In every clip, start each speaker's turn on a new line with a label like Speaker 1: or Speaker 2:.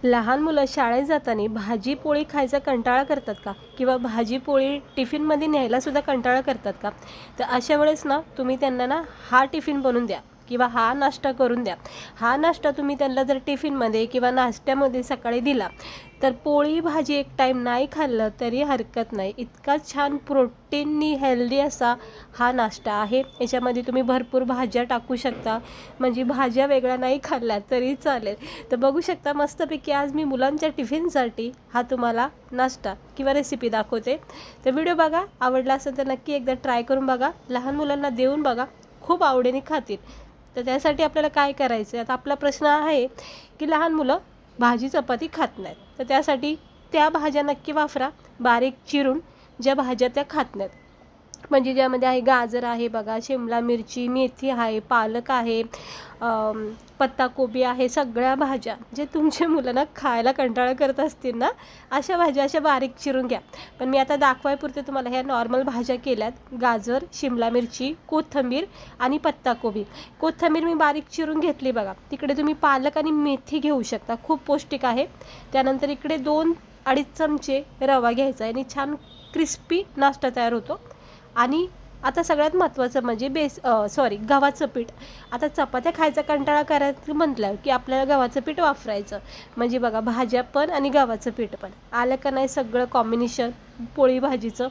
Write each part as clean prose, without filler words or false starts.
Speaker 1: लहान मुलं शाळेत जाताना भाजी पोळी खायचा कंटाळा करतात का? किंवा भाजी पोळी टिफिनमध्ये न्यायलासुद्धा कंटाळा करतात का? तर अशा वेळेस ना तुम्ही त्यांना ना हा टिफिन बनवून द्या किंवा हा नाश्ता करून द्या. हा नाश्ता तुम्ही त्यांना जर टिफिनमध्ये किंवा नाश्त्यामध्ये सकाळी दिला तर पोळी भाजी एक टाईम नाही खाल्लं तरी हरकत नाही. इतका छान प्रोटीननी हेल्दी असा हा नाश्ता आहे. याच्यामध्ये तुम्ही भरपूर भाज्या टाकू शकता, म्हणजे भाज्या वेगळ्या नाही खाल्ल्या तरी चालेल. तर बघू शकता मस्तपैकी आज मी मुलांच्या टिफिनसाठी हा तुम्हाला नाश्ता किंवा रेसिपी दाखवते. तर व्हिडिओ बघा, आवडला असेल तर नक्की एकदा ट्राय करून बघा, लहान मुलांना देऊन बघा, खूप आवडीने खातील. तर त्यासाठी आपल्याला काय करायचं आहे, आता आपला प्रश्न आहे की लहान मुलं भाजी चपाती खात नाहीत, तर त्यासाठी त्या भाज्या नक्की वापरा बारीक चिरून, ज्या भाज्या त्या खात नाहीत. म्हणजे ज्यामध्ये आहे गाजर आहे बघा, शिमला मिरची, मेथी आहे, पालक आहे, पत्ताकोबी आहे, सगळ्या भाज्या जे तुमच्या मुलांना खायला कंटाळा करत असतील ना, अशा भाज्या अशा बारीक चिरून घ्या. पण मी आता दाखवायपुरते तुम्हाला ह्या नॉर्मल भाज्या केल्यात. गाजर, शिमला मिरची, कोथिंबीर आणि पत्ताकोबी. कोथिंबीर मी बारीक चिरून घेतली बघा. तिकडे तुम्ही पालक आणि मेथी घेऊ शकता, खूप पौष्टिक आहे. त्यानंतर इकडे 2-2.5 चमचे रवा घ्यायचा आणि छान क्रिस्पी नाश्ता तयार होतो. आणि आता सगळ्यात महत्त्वाचं म्हणजे गव्हाचं पीठ. आता चपात्या खायचा कंटाळा करायचं म्हटलं की आपल्याला गव्हाचं पीठ वापरायचं. म्हणजे बघा, भाज्या पण आणि गव्हाचं पीठ पण आलं का नाही सगळं कॉम्बिनेशन पोळी भाजीचं.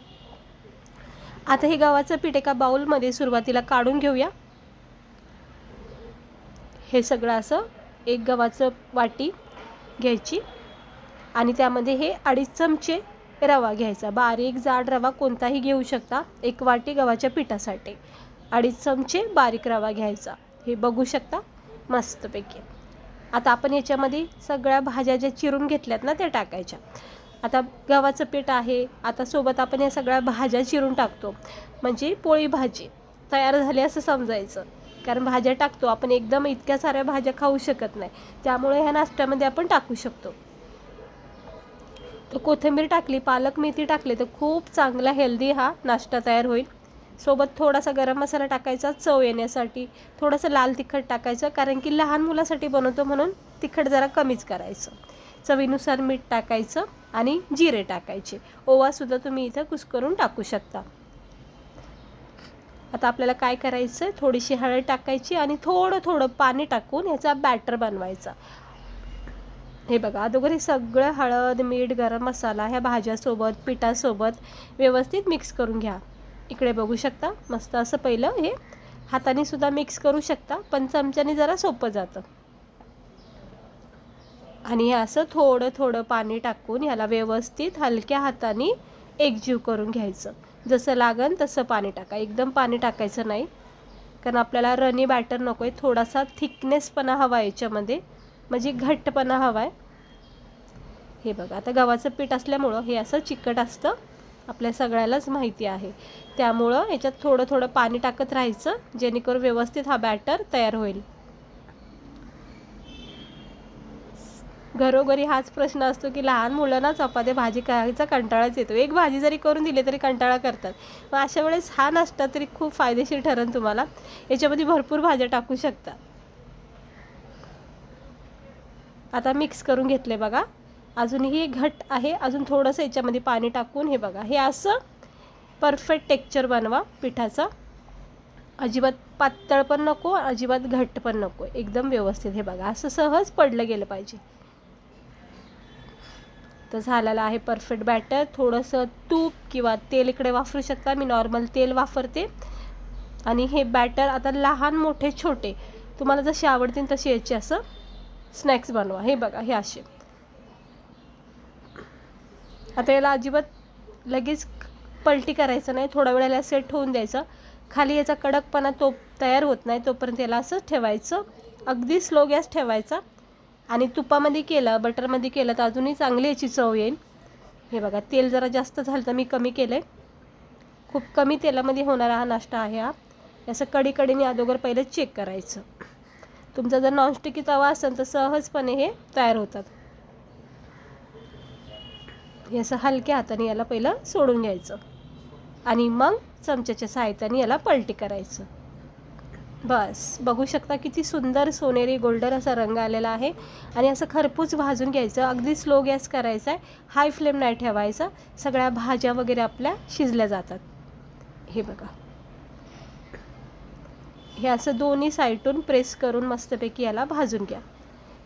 Speaker 1: आता हे गव्हाचं पीठ एका बाउलमध्ये सुरुवातीला काढून घेऊया. हे सगळं असं एक गव्हाचं वाटी घ्यायची आणि त्यामध्ये हे 2.5 चमचे रवा घ्यायचा. बारीक जाड रवा कोणताही घेऊ शकता. 1 वाटी गव्हाच्या पिठासाठी 2.5 चमचे बारीक रवा घ्यायचा. हे बघू शकता मस्तपैकी. आता आपण याच्यामध्ये सगळ्या भाज्या ज्या चिरून घेतल्यात ना त्या टाकायच्या. आता गव्हाचं पीठ आहे, आता सोबत आपण या सगळ्या भाज्या चिरून टाकतो, म्हणजे पोळी भाजी तयार झाली असं समजायचं. कारण भाज्या टाकतो आपण, एकदम इतक्या साऱ्या भाज्या खाऊ शकत नाही, त्यामुळे ह्या नाश्त्यामध्ये आपण टाकू शकतो. तर कोथिंबीर टाकली, पालक मेथी टाकले तर खूप चांगला हेल्दी हा नाश्ता तयार होईल. सोबत थोडासा गरम मसाला टाकायचा चव येण्यासाठी, थोडंसं लाल तिखट टाकायचं, कारण की लहान मुलासाठी बनवतो म्हणून तिखट जरा कमीच करायचं. चवीनुसार मीठ टाकायचं आणि जिरे टाकायचे. ओवासुद्धा तुम्ही इथं कुस्करून टाकू शकता. आता आपल्याला काय करायचं, थोडीशी हळद टाकायची आणि थोडं थोडं पाणी टाकून ह्याचा बॅटर बनवायचा. हे बघा, अगोदर हे सगळं हळद, मीठ, गरम मसाला ह्या भाज्यासोबत पिठासोबत व्यवस्थित मिक्स करून घ्या. इकडे बघू शकता मस्त असं पहिलं हे हाताने सुद्धा मिक्स करू शकता, पण चमच्याने जरा सोपं जातं. आणि हे असं थोडं थोडं पाणी टाकून ह्याला व्यवस्थित हलक्या हाताने एकजीव करून घ्यायचं. जसं लागन तसं पाणी टाका, एकदम पाणी टाकायचं नाही, कारण आपल्याला रनी बॅटर नको आहे. थोडासा थिकनेसपणा हवा याच्यामध्ये, म्हणजे घट्टपणा हवा आहे. हे बघा, आता गव्हाचं पीठ असल्यामुळं हे असं चिकट असतं, आपल्या सगळ्यालाच माहिती आहे. त्यामुळं याच्यात थोडं थोडं पाणी टाकत राहायचं, जेणेकरून व्यवस्थित हा बॅटर तयार होईल. घरोघरी हाच प्रश्न असतो की लहान मुलांना चपाती भाजी खायचा कंटाळाच येतो. एक भाजी जरी करून दिली तरी कंटाळा करतात. मग अशा वेळेस हा नाश्ता तरी खूप फायदेशीर ठरेल तुम्हाला. याच्यामध्ये भरपूर भाज्या टाकू शकता. आता मिक्स करून घेतले बघा. अजूनही घट आहे, अजून थोडंसं याच्यामध्ये पाणी टाकून हे बघा, हे असं परफेक्ट टेक्स्चर बनवा पिठाचा. अजिबात पातळ पण नको, अजिबात घट्ट पण नको, एकदम व्यवस्थित. हे बघा, असं सहज पडलं गेलं पाहिजे. तर झालेलं आहे परफेक्ट बॅटर. थोडंसं तूप किंवा तेल इकडे वापरू शकता, मी नॉर्मल तेल वापरते. आणि हे बॅटर आता लहान मोठे छोटे तुम्हाला जसे आवडतील तसे याचे असं स्नॅक्स बनवा. हे बघा, हे असे. आता याला अजिबात लगेच पलटी करायचं नाही, थोडा वेळाला सेट होऊन द्यायचं. खाली याचा कडकपणा तो तयार होत नाही तोपर्यंत याला असं ठेवायचं. अगदी स्लो गॅस ठेवायचा. आणि तुपामध्ये केलं, बटरमध्ये केलं तर अजूनही चांगली याची चव येईल. हे बघा, तेल जरा जास्त झालं तर मी कमी केलं आहे. खूप कमी तेलामध्ये होणारा हा नाश्ता आहे हा. असं कढीने अगोदर पहिलं चेक करायचं. तुमचा जर नॉनस्टिकी तवा असेल तर सहजपणे हे तयार होतात. हे असं हलक्या हाताने याला पहिलं सोडून घ्यायचं आणि मग चमच्याच्या सहाय्याने याला पलटी करायचं. बस बघू शकता किती सुंदर सोनेरी गोल्डन असा रंग आलेला आहे. आणि असं खरपूस भाजून घ्यायचं, अगदी स्लो गॅस करायचा आहे, हाय फ्लेम नाही ठेवायचा. सगळ्या भाज्या वगैरे आपल्या शिजल्या जातात. हे बघा, हे असं दोन्ही साईडून प्रेस करून मस्तपैकी याला भाजून घ्या.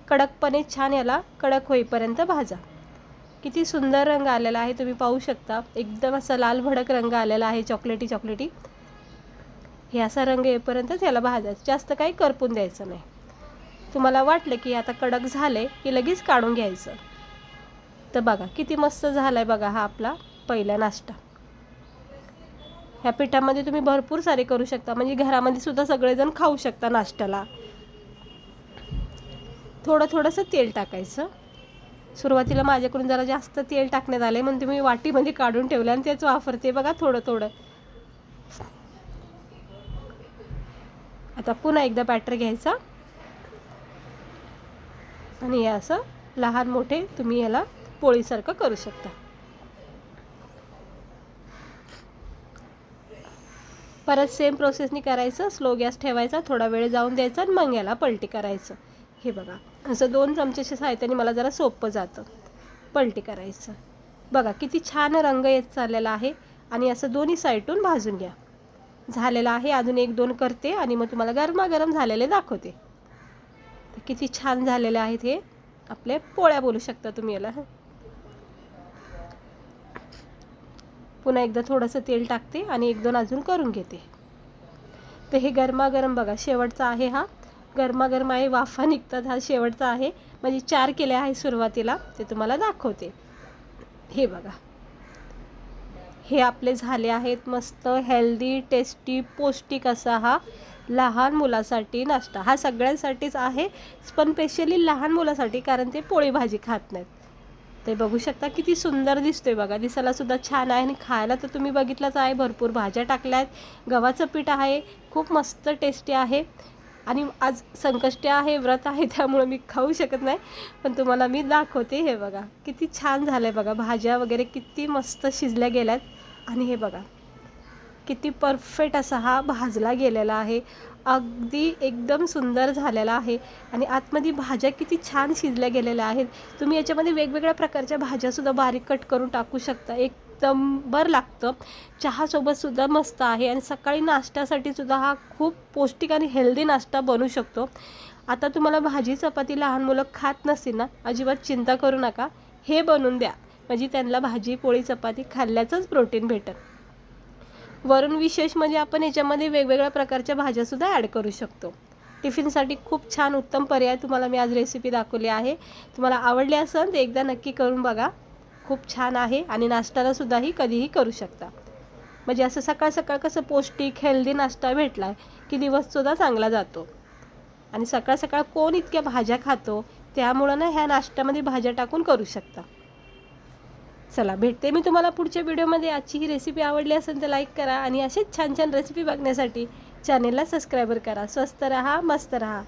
Speaker 1: कडकपणे छान याला कडक होईपर्यंत भाजा. किती सुंदर रंग आलेला आहे, तुम्ही पाहू शकता. एकदम असा लाल भडक रंग आलेला आहे, चॉकलेटी चॉकलेटी. हे असा रंग येईपर्यंतच याला भाजायचं, जास्त काही करपून द्यायचं नाही. तुम्हाला वाटलं की आता कडक झाले की लगेच काढून घ्यायचं. तर बघा किती मस्त झाला आहे बघा हा आपला पहिला नाश्ता. ह्या पिठामध्ये तुम्ही भरपूर सारे करू शकता, म्हणजे घरामध्ये सुद्धा सगळेजण खाऊ शकता नाश्त्याला. थोडंसं तेल टाकायचं. सुरुवातीला माझ्याकडून जरा जास्त तेल टाकण्यात आले म्हणून तुम्ही वाटीमध्ये काढून ठेवलं आणि तेच वापरते बघा थोडं. आता पुन्हा एकदा बॅटर घ्यायचा आणि हे असं लहान मोठे तुम्ही याला पोळीसारखं करू शकता. परत सेम प्रोसेसनी करायचं. स्लो गॅस ठेवायचा, थोडा वेळ जाऊन द्यायचा आणि मग याला पलटी करायचं. हे बघा असं 2 चमचेच्या साहाय्याने मला जरा सोपं जातं. पलटी करायचं. बघा किती छान रंग येत चाललेला आहे. आणि असं दोन्ही साईडून भाजून घ्या. झालेलं आहे. अजून 1-2 करते आणि मग तुम्हाला गरमागरम झालेले दाखवते. तर किती छान झालेले आहेत हे आपले पोळ्या बोलू शकता तुम्ही याला. पुन्हा एकदा थोडंसं तेल टाकते आणि 1-2 अजून करून घेते. तर हे गरमागरम बघा शेवटचा आहे हा. गरमागरम आहे, वाफा निघतात. हा शेवटचा आहे, म्हणजे 4 केले आहे सुरुवातीला, ते तुम्हाला दाखवते. हे बघा, हे आपले झाले आहेत मस्त हेल्दी टेस्टी पौष्टिक असा हा लहान मुलासाठी नाश्ता. हा सगळ्यांसाठीच आहे, पण स्पेशली लहान मुलासाठी, कारण ते पोळी भाजी खात नाहीत. ते बघू शकता किती सुंदर दिसतोय बघा. दिसायला सुद्धा छान आहे आणि खायला तर तुम्ही बघितलंच आहे. भरपूर भाज्या टाकल्या आहेत, गव्हाचं पीठ आहे, खूप मस्त टेस्टी आहे. आणि आज संकष्टी आहे, व्रत आहे, त्यामुळे मी खाऊ शकत नाही, पण तुम्हाला मी दाखवते. हे बघा किती छान झालं आहे बघा. भाज्या वगैरे किती मस्त शिजल्या गेल्यात. आणि हे बघा किती परफेक्ट असा हा भाजला गेलेला आहे. अगदी एकदम सुंदर झालेला आहे. आणि आतमध्ये भाज्या किती छान शिजल्या गेलेल्या आहेत. तुम्ही याच्यामध्ये वेगवेगळ्या प्रकारच्या भाज्यासुद्धा बारीक कट करून टाकू शकता. एकदम बरं लागतं. चहासोबतसुद्धा मस्त आहे. आणि सकाळी नाश्त्यासाठीसुद्धा हा खूप पौष्टिक आणि हेल्दी नाश्ता बनू शकतो. आता तुम्हाला भाजी चपाती लहान मुलं खात नसतील ना, अजिबात चिंता करू नका. हे बनवून द्या, म्हणजे त्यांना भाजी पोळी चपाती खाल्ल्याचंच प्रोटीन भेटेल. वरून विशेष म्हणजे आपण याच्यामध्ये वेगवेगळ्या प्रकारच्या भाज्यासुद्धा ॲड करू शकतो. टिफिनसाठी खूप छान उत्तम पर्याय तुम्हाला मी आज रेसिपी दाखवली आहे. तुम्हाला आवडली असेल तर एकदा नक्की करून बघा. खूप छान आहे आणि नाश्त्यालासुद्धाही कधीही करू शकता. म्हणजे असं सकाळ सकाळ कसं पौष्टिक हेल्दी नाश्ता भेटला की दिवससुद्धा चांगला जातो. आणि सकाळ सकाळ कोण इतक्या भाज्या खातो, त्यामुळं ना ह्या नाश्त्यामध्ये भाज्या टाकून करू शकता. चला भेटते मी तुम्हाला पुढच्या व्हिडिओमध्ये. आजची ही रेसिपी आवडली असेल तर लाईक करा आणि असेच छान छान रेसिपी बघण्यासाठी चॅनेलला सबस्क्राईबर करा. स्वस्त रहा, मस्त रहा.